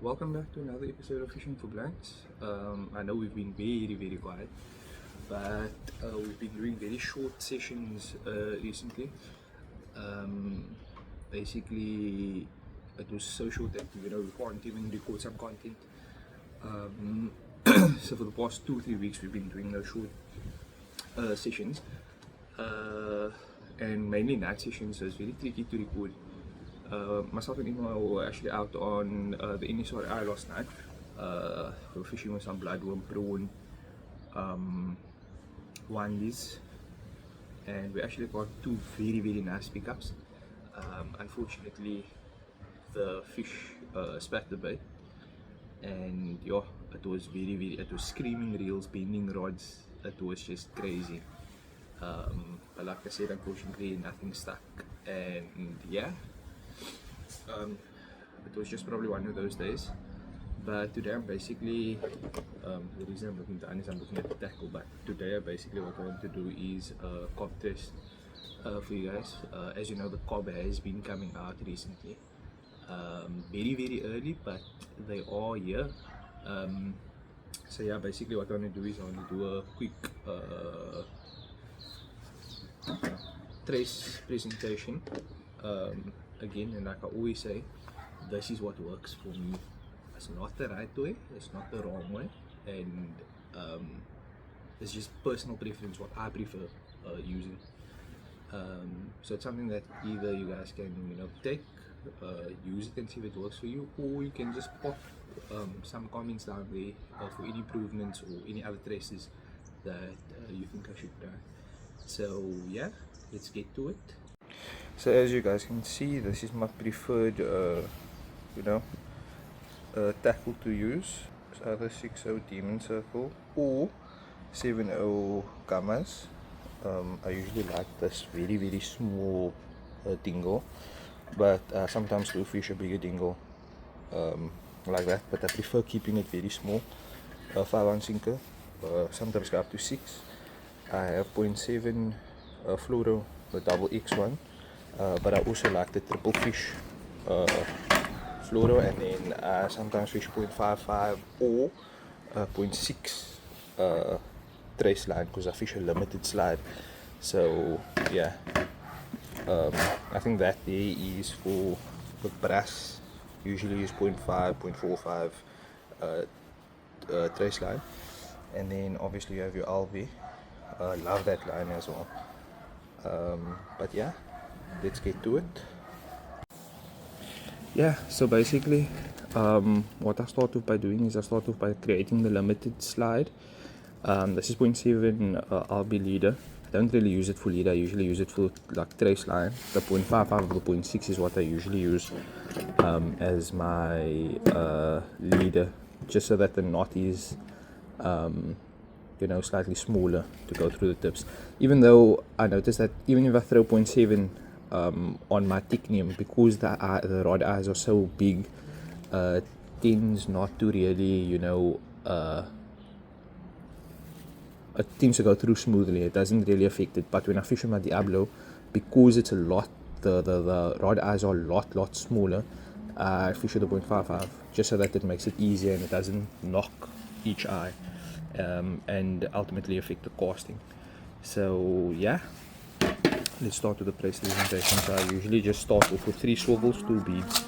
welcome back to another episode of Fishing for Blanks. I know we've been very quiet, but we've been doing very short sessions recently. Basically, it was so short that we can't even record some content. So for the past 2-3 weeks, we've been doing those short sessions, and mainly night sessions, so it's very tricky to record. Myself and Emma were actually out on the NSRI last night. We were fishing with some bloodworm, prawn, wandies, and we actually got two very nice pickups. Unfortunately, the fish spat the bait, and yeah, it was it was screaming reels, bending rods. It was just crazy. But like I said, unfortunately nothing stuck, and yeah, it was just probably one of those days. But today I'm basically, the reason I'm looking down is I'm looking at the tackle, but today basically what I want to do is a Kob test for you guys. As you know, the Kob has been coming out recently, very early, but they are here. So yeah, basically what I want to do is I want to do a quick trace presentation. Again, and like I always say, this is what works for me. It's not the right way, it's not the wrong way, and it's just personal preference, what I prefer using. So it's something that either you guys can take, use it and see if it works for you, or you can just pop some comments down there for any improvements or any other traces that you think I should try. So yeah, let's get to it. So as you guys can see, this is my preferred tackle to use. It's either 6.0 Demon Circle or 7.0 Gammas. I usually like this very small dingle, but sometimes do fish a bigger dingle like that, but I prefer keeping it very small. 5-ounce sinker, sometimes go up to 6. I have 0.7 fluoro, the double X one, but I also like the triple fish fluoro, and then I sometimes fish 0.55 or 0.6 trace line because I fish a limited slide. So yeah, I think that there is for the brass. Usually use 0.5, 0.45 trace line, and then obviously you have your LV. Love that line as well. But yeah, let's get to it. Yeah, so basically what I start off by doing is I start off by creating the limited slide. This is 0.7 LB leader. I don't really use it for leader, I usually use it for like trace line. The 0.55 or the 0.6 is what I usually use as my leader, just so that the knot is slightly smaller to go through the tips. Even though I noticed that even if I throw 0.7 on my technium, because the rod eyes are so big, tends not to really it tends to go through smoothly. It doesn't really affect it. But when I fish on my Diablo, because it's a lot, the rod eyes are a lot smaller, I fish with a 0.55 just so that it makes it easier and it doesn't knock each eye and ultimately affect the casting. So yeah, let's start with the price presentation. So I usually just start off with 3 swivels, 2 beads.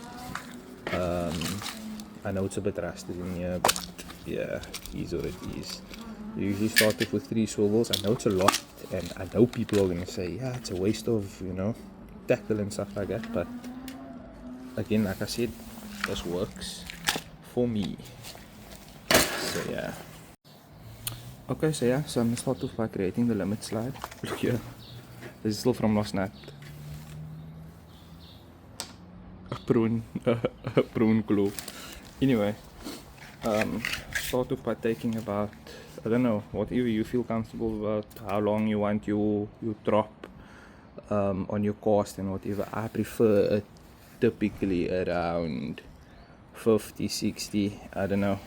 I know it's a bit rusted in here, but yeah, it is what it is. I usually start off with 3 swivels. I know it's a lot, and I know people are going to say, yeah, it's a waste of, tackle and stuff like that, but again, like I said, this works for me. So yeah. Okay, so yeah, so I'm going to start off by creating the limit slide. Look here, this is still from last night. A prawn claw. Anyway, start off by taking about, I don't know, whatever you feel comfortable about, how long you want your drop on your cast and whatever. I prefer it typically around 50, 60, I don't know.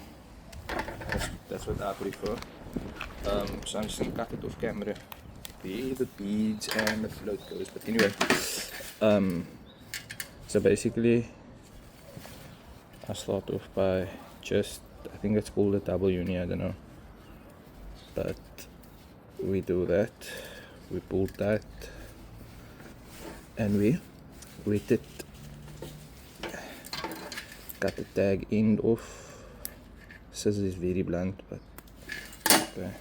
That's what I prefer. So I'm just going to cut it off camera. There the beads and the float goes. But anyway, so basically I start off by just, I think it's called a double uni, I don't know, but we do that, we pull that, and we wet it, cut the tag end off. Scissors is very blunt, but okay.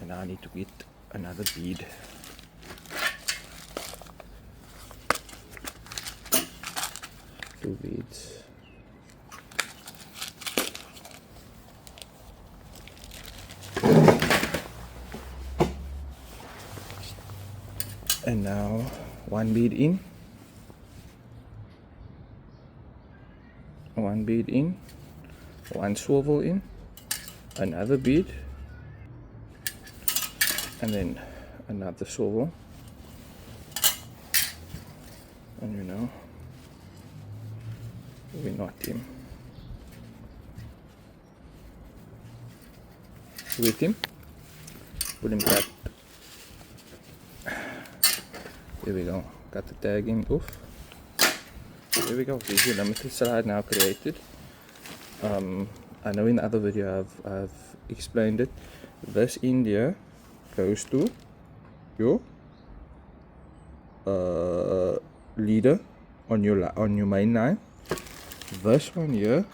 And now I need to get another bead. Two beads. And now one bead in, one bead in, one swivel in, another bead, and then another swivel, and you know, we knot him with him, put him back. There we go, got the tag end off. There we go, there's your limited slide now created. I know in the other video I've explained it. This end here goes to your leader on your main line. This one here,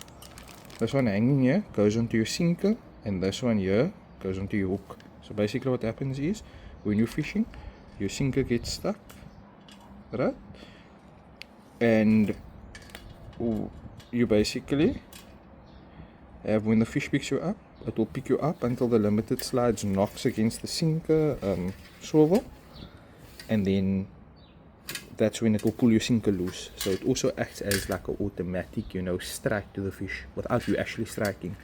this one hanging here, goes onto your sinker, and this one here goes onto your hook. So basically what happens is, when you're fishing, your sinker gets stuck, right? And you basically have, when the fish picks you up, it will pick you up until the limited slides knocks against the sinker swivel, and then that's when it will pull your sinker loose. So it also acts as like an automatic, you know, strike to the fish without you actually striking.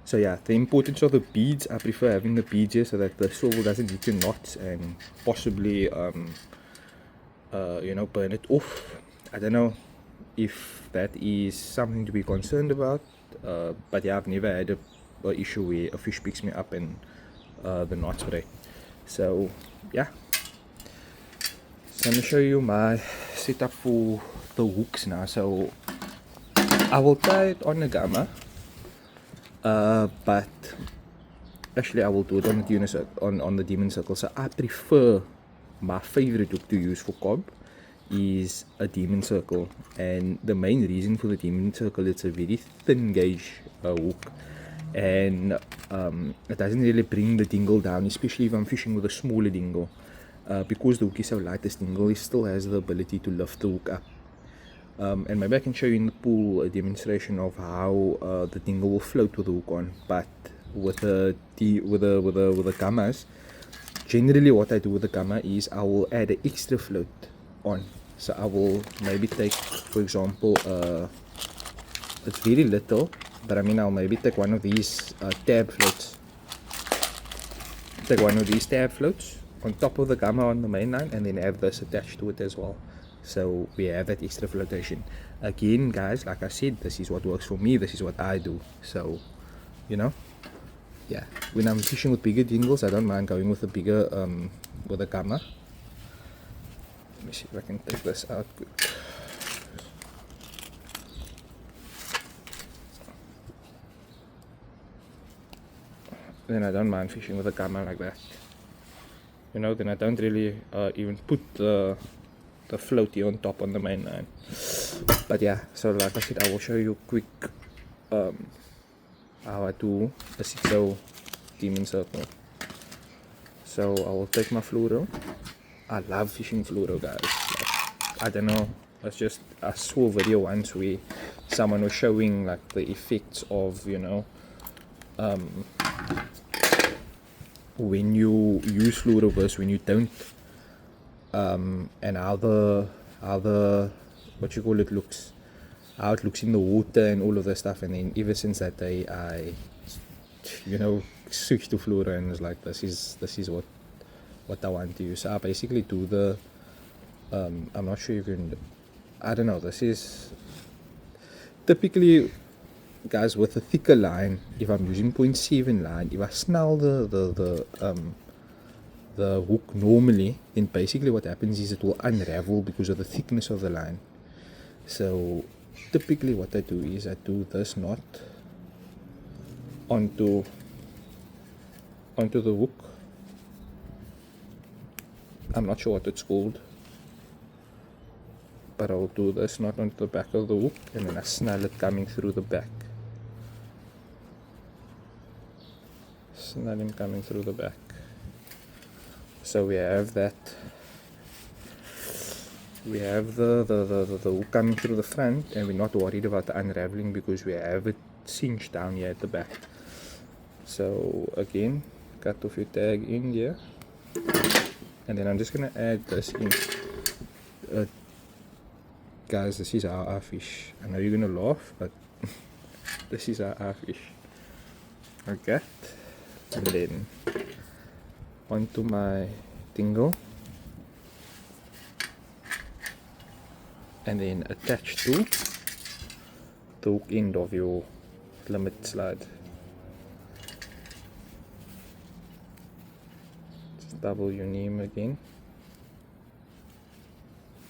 So yeah, the importance of the beads, I prefer having the beads here so that the swivel doesn't hit your knots and possibly you know, burn it off. I don't know if that is something to be concerned about, but yeah, I've never had a issue where a fish picks me up and the knots break. So yeah, so I'm going to show you my setup for the hooks now. So I will tie it on the gamma, but actually I will do it on the on the demon circle. So I prefer, my favorite hook to use for Kob is a demon circle, and the main reason for the demon circle, it's a very thin gauge hook, and it doesn't really bring the dingle down, especially if I'm fishing with a smaller dingle, because the hook is so light. This dingle still has the ability to lift the hook up, and maybe I can show you in the pool a demonstration of how the dingle will float with the hook on. But with the gammas, generally what I do with the gamma is I will add an extra float on. So I will maybe take, for example, it's very little, but I mean I'll maybe take one of these tab floats. Take one of these tab floats on top of the gamma on the main line, and then have this attached to it as well. So we have that extra flotation. Again, guys, like I said, this is what works for me. This is what I do. So, you know, yeah. When I'm fishing with bigger dingles, I don't mind going with a bigger, with a gamma. Let me see if I can take this out quick. Then I don't mind fishing with a gamma like that. You know, then I don't really even put the floaty on top on the main line. But yeah, so like I said, I will show you quick how I do a 6-0 demon circle. So I will take my fluoro. I love fishing fluoro, guys. Like, I don't know, it's just, I saw a video once where someone was showing like the effects of, you know, when you use fluoro versus when you don't, and how the what you call it looks, how it looks in the water and all of that stuff. And then ever since that day, I, you know, switched to fluoro and was like, this is what I want to use. So I basically do the I'm not sure if you can, I don't know, this is typically, guys, with a thicker line, if I'm using 0.7 line, if I snarl the hook normally, then basically what happens is it will unravel because of the thickness of the line. So typically what I do is I do this knot onto the hook. I'm not sure what it's called, but I'll do this knot onto the back of the hook, and then I snell it coming through the back. Snell him coming through the back. So we have that. We have the hook coming through the front, and we're not worried about the unraveling because we have it cinched down here at the back. So again, cut off your tag in here, and then I'm just gonna add this in. Guys, this is how I fish. I know you're gonna laugh, but this is how I fish. Okay, and then onto my dingle, and then attach to the hook end of your limit slide. Just double your name again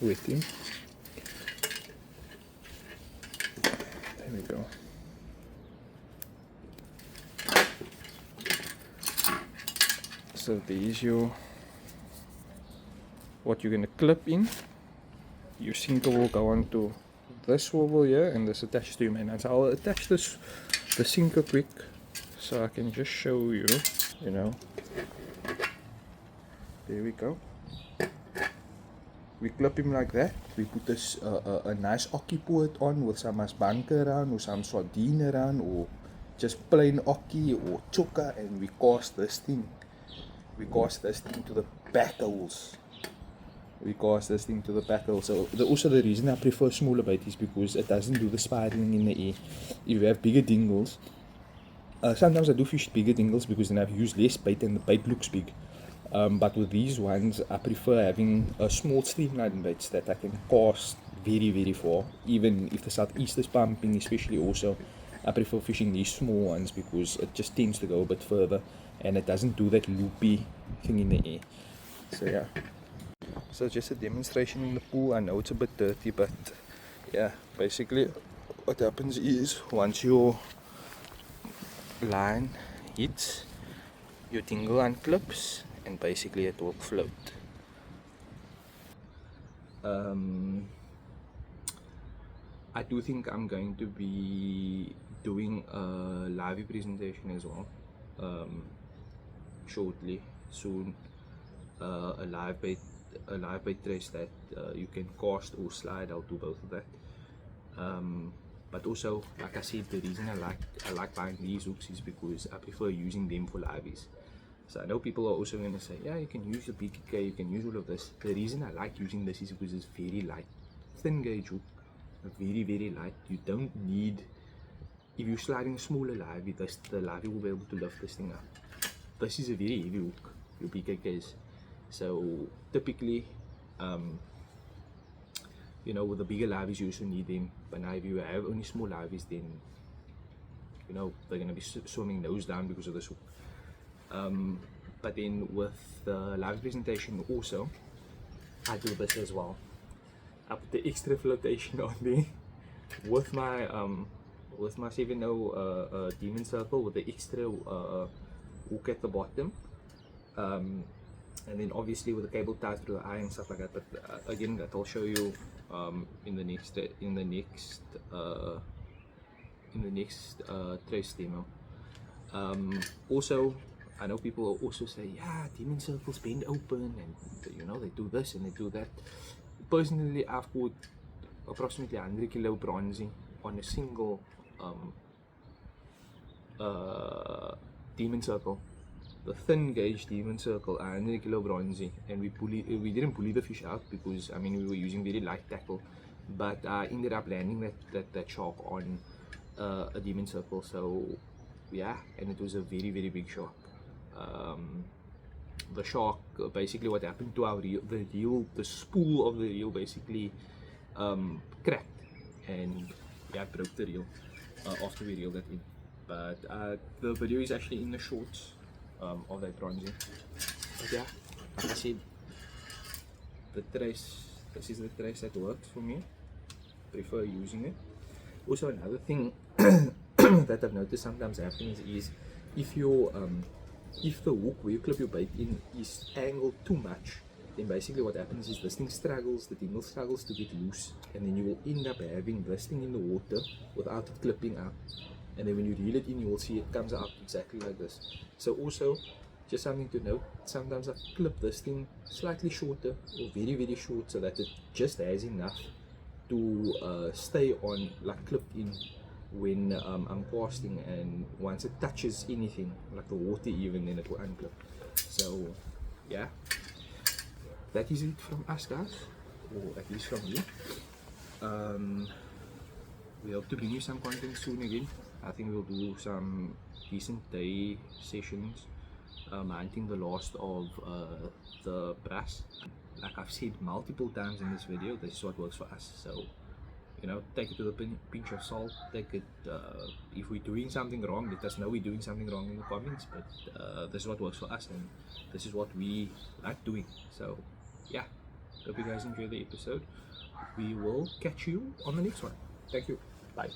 with him. There we go. So there's your, what you're going to clip in. Your sinker will go onto this swivel here, and this attached to your main line. So I'll attach the sinker quick so I can just show you, you know. There we go. We clip him like that. We put this a nice ocky port on with some banker around, or some sardine around, or just plain ocky or choka, and we cast this thing. We cast this thing to the back holes. So also the reason I prefer smaller bait is because it doesn't do the spiraling in the air. If you have bigger dingles, sometimes I do fish bigger dingles because then I've used less bait and the bait looks big. But with these ones, I prefer having a small streamline baits that I can cast very, very far. Even if the southeast is pumping, especially also, I prefer fishing these small ones because it just tends to go a bit further and it doesn't do that loopy thing in the air. So yeah. So just a demonstration in the pool. I know it's a bit dirty, but yeah, basically what happens is once your line hits, your dingle unclips, and basically it will float. I do think I'm going to be doing a live presentation as well, shortly, soon. A live bait trace that you can cast or slide. I'll do both of that. But also, like I said, the reason I like buying these hooks is because I prefer using them for liveys. So I know people are also going to say, yeah, you can use your PKK, you can use all of this. The reason I like using this is because it's very light, thin gauge hook, very, very light. You don't need, if you're sliding a smaller livey, the livey will be able to lift this thing up. This is a very heavy hook, your PKKs. So typically, you know, with the bigger liveys you also need them, but now if you have only small liveys, then you know they're going to be swimming nose down because of this hook. But then with the live presentation also, I do this as well. I put the extra flotation on there with my 7.0 demon circle with the extra hook at the bottom. And then obviously with the cable tied through the eye and stuff like that. But again, that I'll show you in the next trace demo. Also, I know people will also say, yeah, demon circles bend open, and you know they do this and they do that. Personally, I've put approximately 100 kilo bronzy on a single demon circle. The thin gauge demon circle, 100 kilo bronzy, and we didn't pulley the fish out because I mean we were using very light tackle, but I ended up landing that shark on a demon circle. So yeah, and it was a very, very big shark. The shark, basically what happened to our reel, the spool of the reel basically cracked, and yeah, broke the reel after we reeled it in. But the video is actually in the shorts of that bronzy. But yeah, like I said, this is the trace that works for me. prefer using it. Also, another thing that I've noticed sometimes happens is if your if the hook where you clip your bait in is angled too much, then basically what happens is this thing struggles, the dingle struggles to get loose, and then you will end up having this thing in the water without it clipping out. And then when you reel it in, you will see it comes out exactly like this. So also, just something to note, sometimes I clip this thing slightly shorter or very short so that it just has enough to stay on, like clipped in when I'm casting, and once it touches anything like the water even, then it will unclip. So yeah, that is it from us guys, or at least from me. We hope to bring you some content soon again. I think we'll do some decent day sessions, hunting the last of the brass. Like I've said multiple times in this video, this is what works for us. So, you know, take it with a pinch of salt. Take it, if we're doing something wrong, let us know we're doing something wrong in the comments. But this is what works for us, and this is what we like doing. So, yeah, hope you guys enjoy the episode. We will catch you on the next one. Thank you. Bye.